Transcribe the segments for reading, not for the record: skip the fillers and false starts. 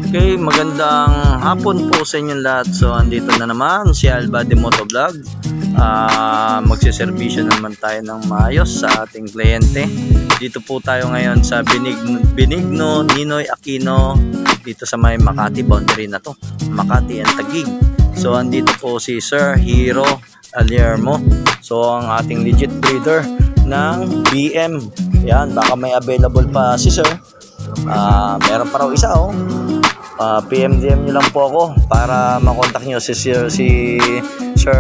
Okay, magandang hapon po sa inyong lahat. So, andito na naman si Albady Motovlog. Magsiservisyo naman tayo ng maayos sa ating kliyente. Dito po tayo ngayon sa Benigno Ninoy Aquino, dito sa may Makati boundary na to, Makati and Taguig. So, andito po si Sir Hero Alermo. So, ang ating legit breeder ng BM. Yan, baka may available pa si Sir. Meron pa raw isa, oh. PM-DM nyo lang po ako para makontak nyo si Sir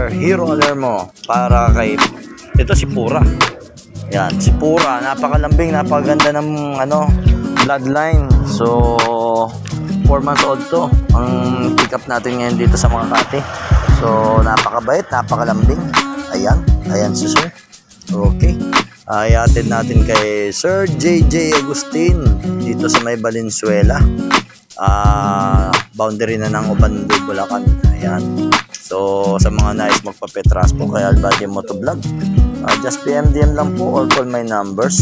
Hero Alermo para kay ito si Pura. Yan, si Pura, napakalambing, napakaganda ng bloodline. So 4 months old to ang pick up natin ngayon dito sa Makati. So napakabait, napakalambing. Ayan si Sir. Okay, ayatin natin kay Sir JJ Agustin dito sa may Valenzuela. Boundary na ng Ubando, Bulacan. Ayan. So sa mga nais magpa-petras po kay Albady Motovlog, just PM-DM lang po or call my number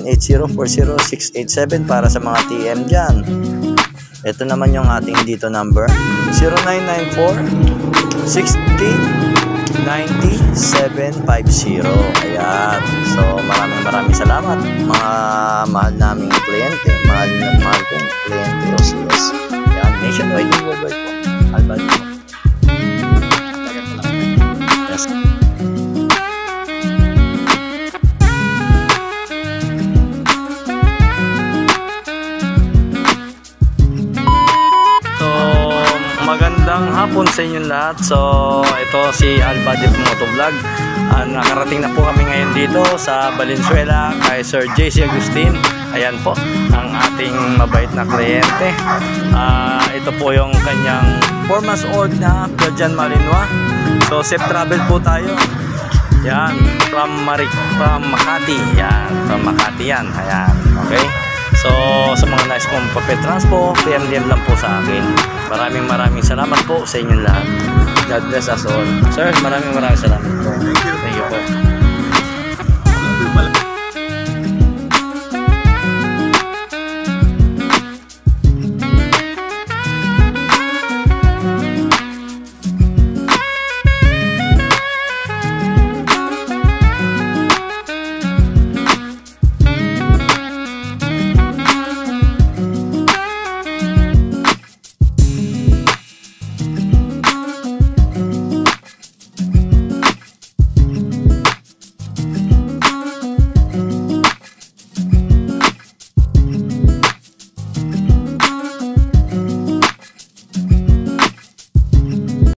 0967-8040-687 para sa mga TM dyan. Ito naman yung ating dito number 0994-60-9750. Ayan. So maraming salamat mga mahal naming kliyente, mahal kong kliyente OCS. Ayan, nationwide and worldwide po. Albady po. Yes. Magandang hapon sa inyong lahat. So ito si Albady Motovlog. Nakarating na po kami ngayon dito sa Valenzuela kay Sir JC Agustin. Ayan po ang ating mabait na kliyente. Ito po yung kanyang 4 months old na Belgian Malinois. So safe travel po tayo. Yan, from Makati. Yan, from Makati yan. Ayan, okay. So sa mga nais kong papetrans po, PM-DM lang po sa akin. Maraming salamat po sa inyong lahat. God bless us all. Sir, maraming salamat po. Thank you po.